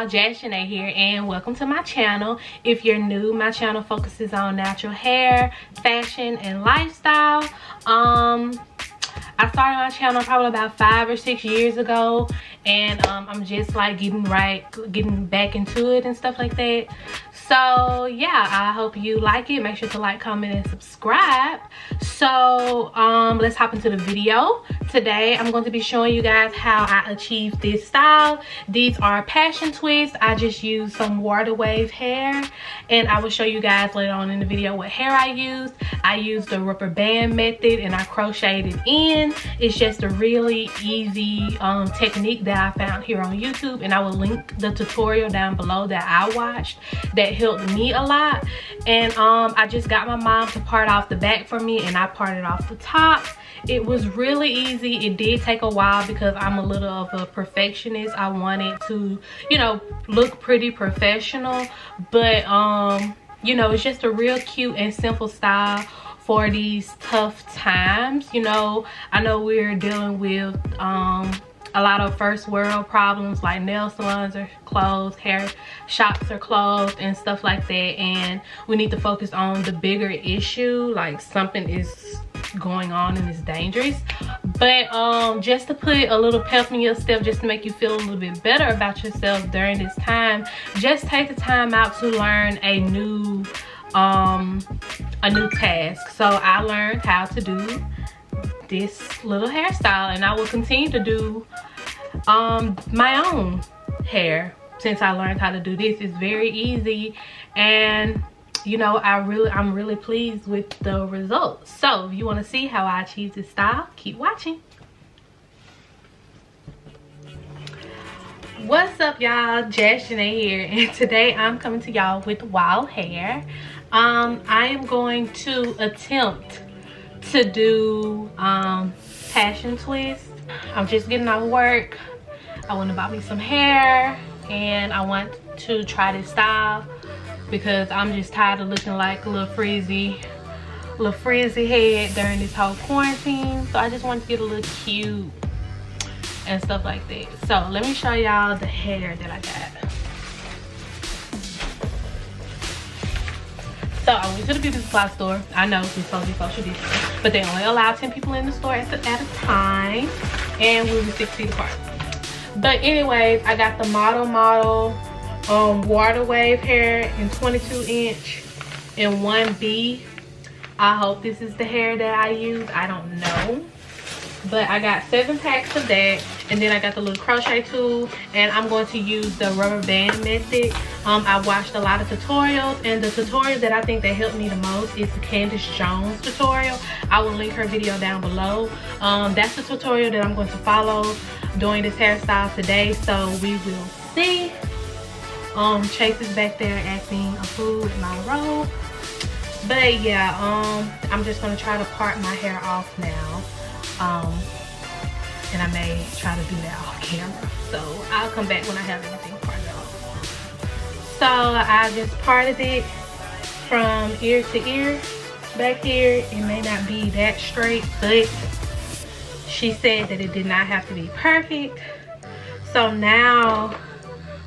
y'all, JazzJanay here, and welcome to my channel. If you're new, my channel focuses on natural hair, fashion, and lifestyle. I started my channel probably about 5 or 6 years ago, and I'm just like getting back into it and stuff like that. So yeah, I hope you like it. Make sure to like, comment, and subscribe. So let's hop into the video. Today I'm going to be showing you guys how I achieved this style. These are passion twists. I just used some water wave hair, and I will show you guys later on in the video what hair I used. I used the rubber band method and I crocheted it in. It's just a really easy technique that I found here on YouTube, and I will link the tutorial down below that I watched that helped me a lot. And I just got my mom to part off the back for me, and I parted off the top. It was really easy. It did take a while because I'm a little of a perfectionist. I wanted to, you know, look pretty professional, but you know, it's just a real cute and simple style for these tough times. You know, I know we're dealing with a lot of first world problems, like nail salons are closed, hair shops are closed, and stuff like that, and we need to focus on the bigger issue, like something is going on and it's dangerous. But just to put a little pep in your step, just to make you feel a little bit better about yourself during this time, just take the time out to learn a new task. So I learned how to do this little hairstyle, and I will continue to do my own hair since I learned how to do this. It's very easy, and you know, I'm really pleased with the results. So if you want to see how I achieved this style, keep watching. What's up, y'all? JazzJanay here, and today I'm coming to y'all with wild hair. I am going to attempt to do passion twist. I'm just getting out of work. I went and bought me some hair, and I want to try this style because I'm just tired of looking like a little frizzy head during this whole quarantine. So I just want to get a little cute and stuff like that. So let me show y'all the hair that I got. So I went to the beauty supply store. I know it's supposed to be social distance, but they only allow 10 people in the store at a time, and we were 6 feet apart. But anyways, I got the model water wave hair in 22" and 1B. I hope this is the hair that I use. I don't know, but I got 7 packs of that, and then I got the little crochet tool, and I'm going to use the rubber band method. I watched a lot of tutorials, and the tutorial that I think that helped me the most is the Candace Jones tutorial. I will link her video down below. That's the tutorial that I'm going to follow doing this hairstyle today, so we will see. Chase is back there acting a fool in my robe. But yeah, I'm just gonna try to part my hair off now. And I may try to do that off camera, so I'll come back when I have everything parted off. So I just parted it from ear to ear. Back here, it may not be that straight, but she said that it did not have to be perfect. So now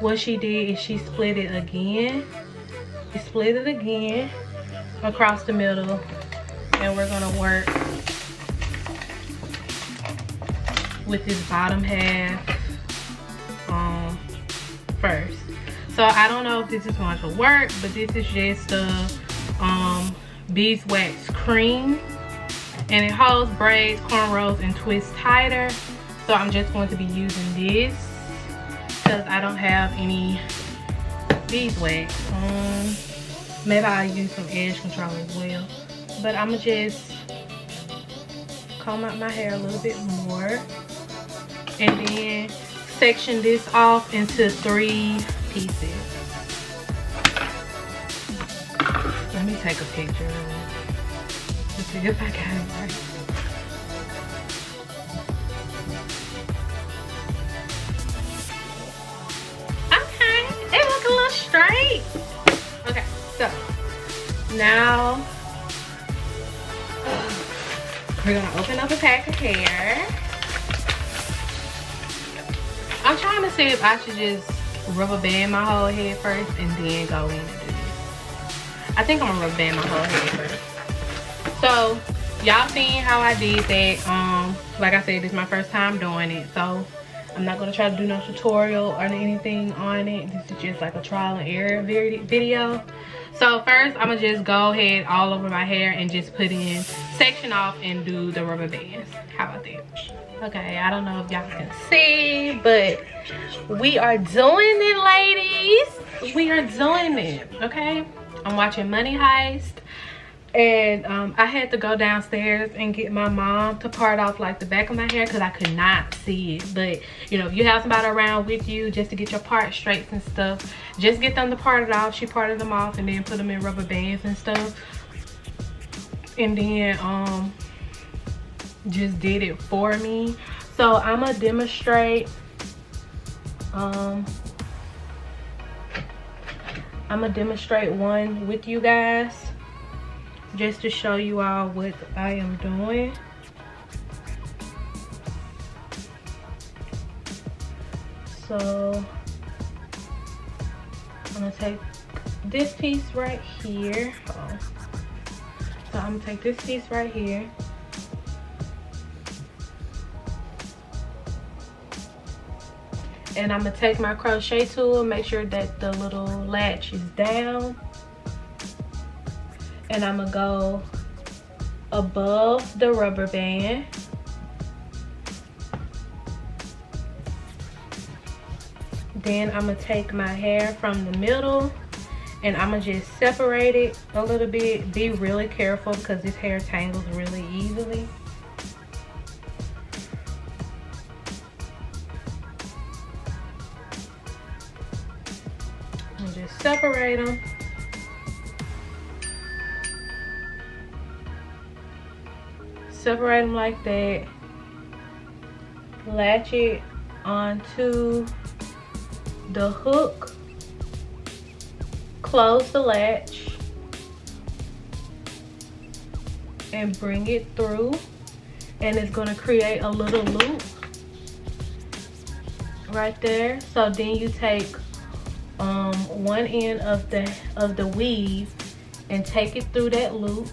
what she did is she split it again. She split it again across the middle, and we're gonna work with this bottom half first. So I don't know if this is going to work, but this is just the beeswax cream, and it holds braids, cornrows, and twists tighter. So I'm just going to be using this because I don't have any beeswax. Maybe I'll use some edge control as well, but I'm gonna just comb out my hair a little bit more, and then section this off into 3 pieces. Let me take a picture to see if I got it right. Straight. Okay, so now we're gonna open up a pack of hair. I'm trying to see if I should just rubber band my whole head first and then go in and do this. I think I'm gonna rubber band my whole head first. So y'all seen how I did that. Like I said, this is my first time doing it, so I'm not gonna try to do no tutorial or anything on it. This is just like a trial and error video. So first I'm gonna just go ahead all over my hair and just put in section off and do the rubber bands. How about that? Okay, I don't know if y'all can see, but we are doing it, ladies. We are doing it, okay? I'm watching Money Heist, and I had to go downstairs and get my mom to part off like the back of my hair because I could not see it. But you know, if you have somebody around with you just to get your part straights and stuff, just get them to part it off. She parted them off and then put them in rubber bands and stuff, and then just did it for me. So I'm gonna demonstrate I'm gonna demonstrate one with you guys just to show you all what I am doing. So I'm gonna take this piece right here. So I'm gonna take this piece right here, and I'm gonna take my crochet tool, make sure that the little latch is down, and I'm gonna go above the rubber band. Then I'm gonna take my hair from the middle and I'm gonna just separate it a little bit. Be really careful because this hair tangles really easily. And just separate them. Separate them like that. Latch it onto the hook. Close the latch and bring it through, and it's going to create a little loop right there. So then you take one end of the weave and take it through that loop,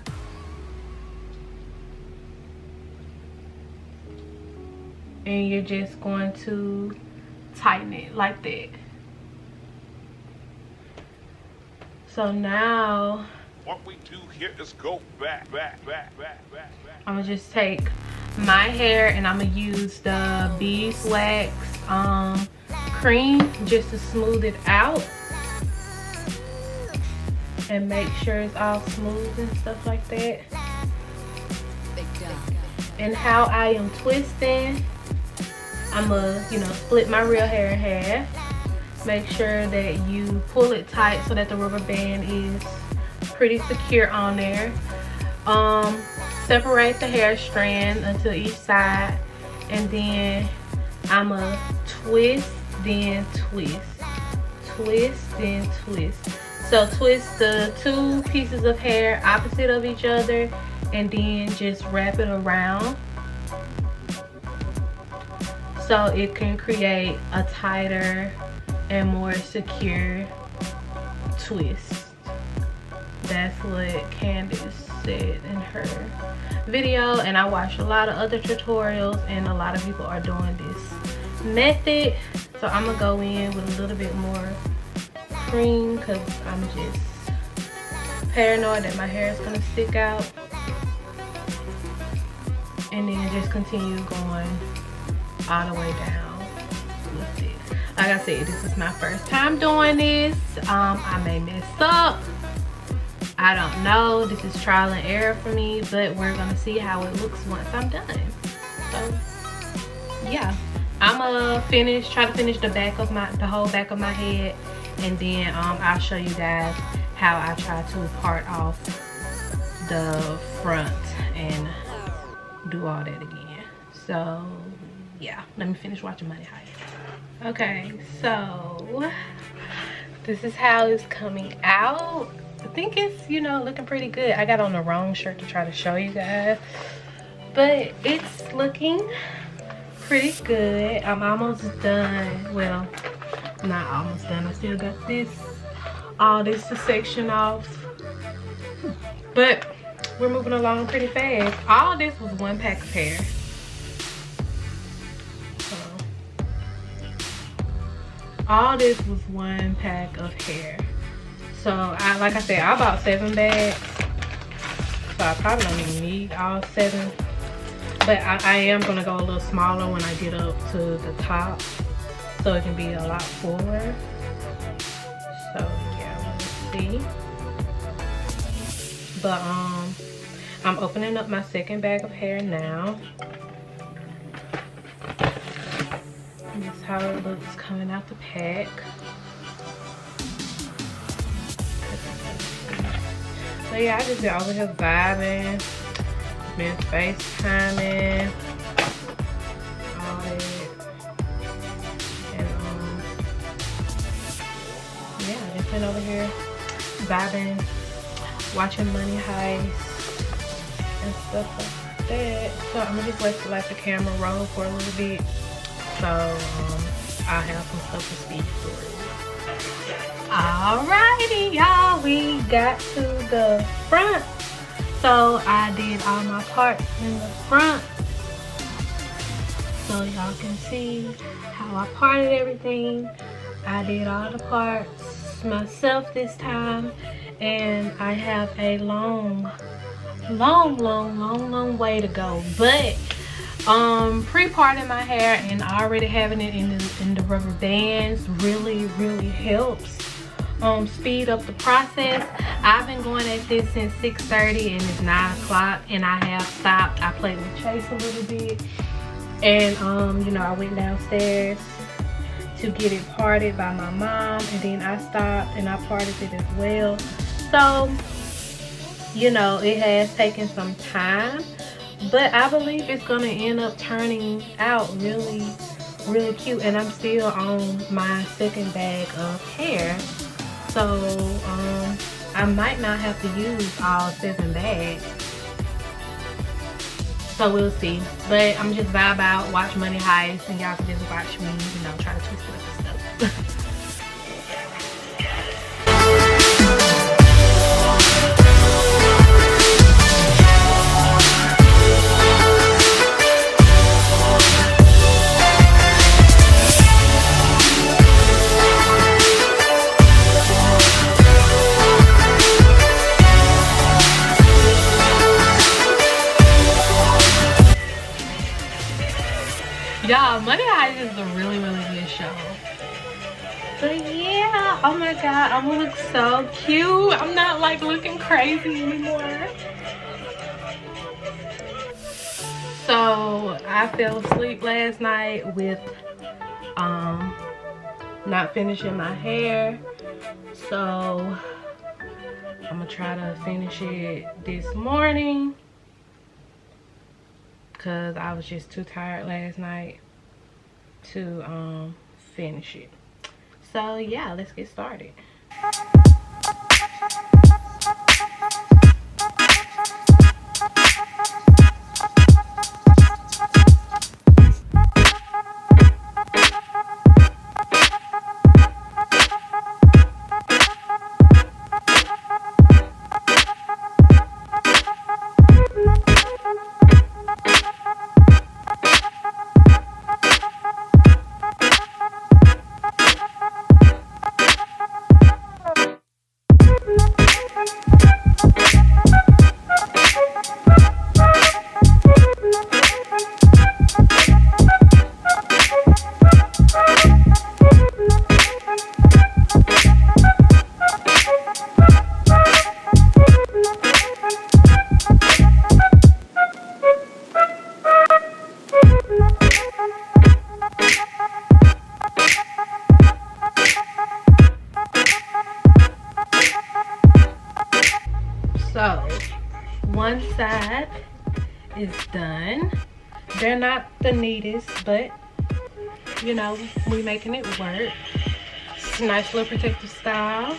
and you're just going to tighten it like that. So now what we do here is go back. I'm gonna just take my hair and I'm gonna use the beeswax cream just to smooth it out and make sure it's all smooth and stuff like that. And how I am twisting, I'm gonna, split my real hair in half. Make sure that you pull it tight so that the rubber band is pretty secure on there. Separate the hair strand until each side, and then I'm gonna twist, then twist, twist, then twist. So twist the two pieces of hair opposite of each other, and then just wrap it around so it can create a tighter and more secure twist. That's what Candace said in her video, and I watched a lot of other tutorials and a lot of people are doing this method. So I'm gonna go in with a little bit more cream because I'm just paranoid that my hair is gonna stick out, and then just continue going all the way down with it. Like I said, this is my first time doing this. I may mess up, I don't know. This is trial and error for me, but we're gonna see how it looks once I'm done. So yeah, I'm gonna try to finish the whole back of my head, and then I'll show you guys how I try to part off the front and do all that again. So yeah, let me finish watching Money Heist. Okay, so this is how it's coming out. I think it's, looking pretty good. I got on the wrong shirt to try to show you guys, but it's looking pretty good. I'm almost done. Well, Not almost done. I still got this, all this to section off. But we're moving along pretty fast. All this was one pack of hair. All this was one pack of hair. So like I said, I bought 7 bags. So I probably don't even need all 7. But I am gonna go a little smaller when I get up to the top, so it can be a lot fuller. So yeah, let's see. But I'm opening up my second bag of hair now. This is how it looks coming out the pack. So yeah, I just been over here vibing, been FaceTiming, all that, and yeah, just been over here vibing, watching Money Heist and stuff like that. So I'm gonna just let the camera roll for a little bit. So I'll have some stuff to speak for. Alrighty, y'all, we got to the front. So I did all my parts in the front, so y'all can see how I parted everything. I did all the parts myself this time, and I have a long way to go. But pre-parting my hair and already having it in the rubber bands really helps speed up the process. I've been going at this since 6:30 and it's 9 o'clock, and I have stopped. I played with Chase a little bit, and you know, I went downstairs to get it parted by my mom, and then I stopped and I parted it as well. So you know, it has taken some time, but I believe it's gonna end up turning out really cute. And I'm still on my second bag of hair, so I might not have to use all 7 bags, so we'll see. But I'm just vibe out, watch Money Heist, and y'all can just watch me, you know, try to twist it up and stuff. Y'all, Money Heist is a really good show. But yeah, oh my god, I'm gonna look so cute. I'm not like looking crazy anymore. So I fell asleep last night with not finishing my hair. So I'm gonna try to finish it this morning, because I was just too tired last night to finish it. So yeah, let's get started. So one side is done. They're not the neatest, but you know, we making it work. It's a nice little protective style.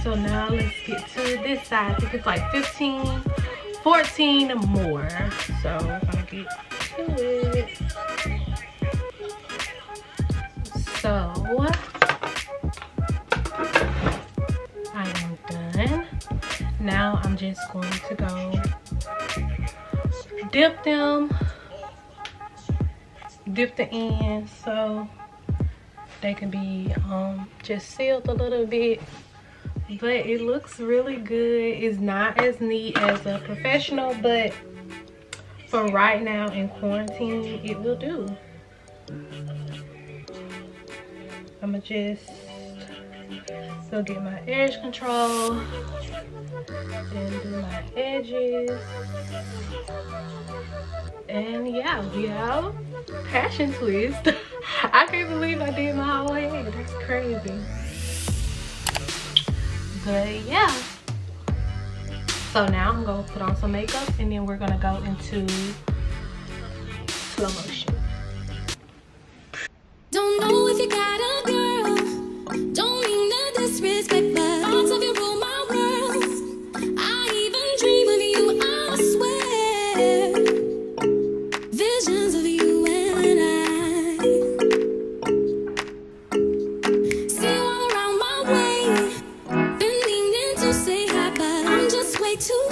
So now let's get to this side. I think it's like 15, 14 more. So we're gonna get to it. Now I'm just going to go dip the ends so they can be just sealed a little bit. But it looks really good. It's not as neat as a professional, but for right now in quarantine, it will do. I'm gonna just go get my edge control and do my edges. And yeah, we have passion twist. I can't believe I did my whole head. That's crazy. But yeah. So now I'm gonna put on some makeup and then we're gonna go into slow motion. Don't know if you got a girl, don't mean no disrespect, but thoughts of you rule my world. I even dream of you, I swear. Visions of you and I see you all around my way. Been meaning to say hi, but I'm just way too